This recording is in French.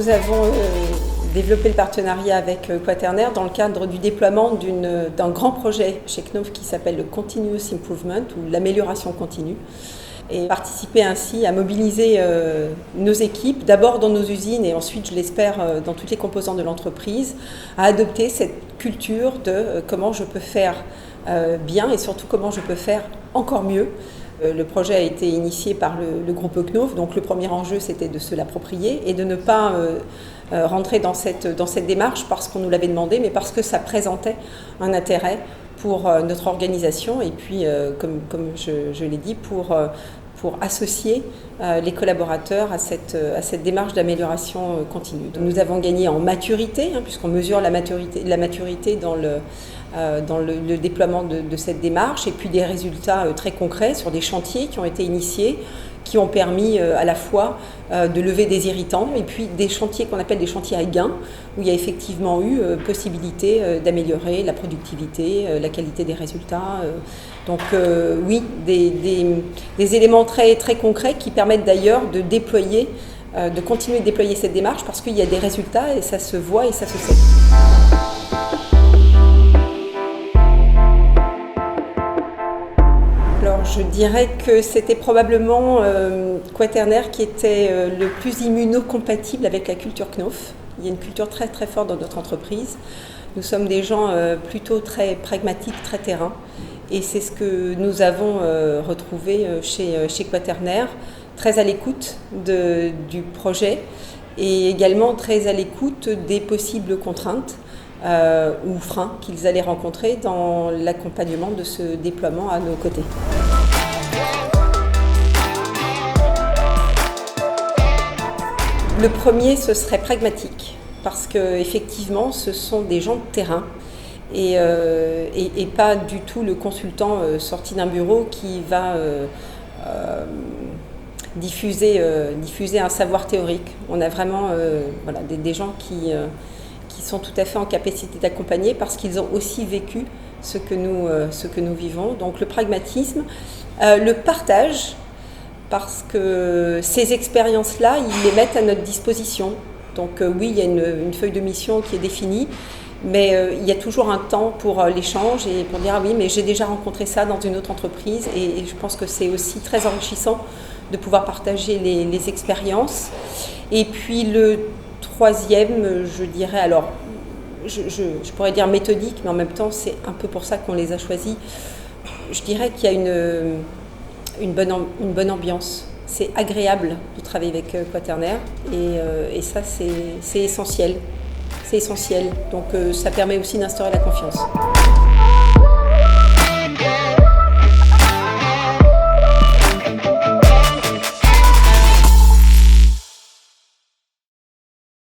Nous avons développé le partenariat avec Quaternaire dans le cadre du déploiement d'un grand projet chez Knauf qui s'appelle le Continuous Improvement ou l'amélioration continue. Et participer ainsi à mobiliser nos équipes, d'abord dans nos usines et ensuite, je l'espère, dans toutes les composantes de l'entreprise, à adopter cette culture de comment je peux faire bien et surtout comment je peux faire encore mieux. Le projet a été initié par le groupe Knauf, donc le premier enjeu c'était de se l'approprier et de ne pas rentrer dans cette démarche parce qu'on nous l'avait demandé, mais parce que ça présentait un intérêt pour notre organisation et puis, comme je l'ai dit, pour associer les collaborateurs à cette démarche d'amélioration continue. Donc nous avons gagné en maturité, puisqu'on mesure la maturité dans le déploiement de cette démarche, et puis des résultats très concrets sur des chantiers qui ont été initiés, qui ont permis à la fois de lever des irritants et puis des chantiers qu'on appelle des chantiers à gain, où il y a effectivement eu possibilité d'améliorer la productivité, la qualité des résultats. Donc oui, des éléments très, très concrets qui permettent d'ailleurs de continuer de déployer cette démarche parce qu'il y a des résultats et ça se voit et ça se sait. Alors je dirais que c'était probablement Quaternaire qui était le plus immunocompatible avec la culture Knauf. Il y a une culture très très forte dans notre entreprise. Nous sommes des gens plutôt très pragmatiques, très terrain. Et c'est ce que nous avons retrouvé chez Quaternaire, très à l'écoute du projet et également très à l'écoute des possibles contraintes ou freins qu'ils allaient rencontrer dans l'accompagnement de ce déploiement à nos côtés. Le premier, ce serait pragmatique, parce qu'effectivement, ce sont des gens de terrain et pas du tout le consultant sorti d'un bureau qui va diffuser un savoir théorique. On a vraiment des gens qui sont tout à fait en capacité d'accompagner parce qu'ils ont aussi vécu ce que nous vivons. Donc le pragmatisme, le partage, parce que ces expériences-là, ils les mettent à notre disposition. Donc oui, il y a une feuille de mission qui est définie, mais il y a toujours un temps pour l'échange et pour dire « ah oui, mais j'ai déjà rencontré ça dans une autre entreprise » et je pense que c'est aussi très enrichissant de pouvoir partager les expériences. Et puis le troisième, je dirais, alors je pourrais dire méthodique, mais en même temps c'est un peu pour ça qu'on les a choisis. Je dirais qu'il y a une bonne ambiance. C'est agréable de travailler avec Quaternaire et ça c'est essentiel. C'est essentiel. Donc ça permet aussi d'instaurer la confiance.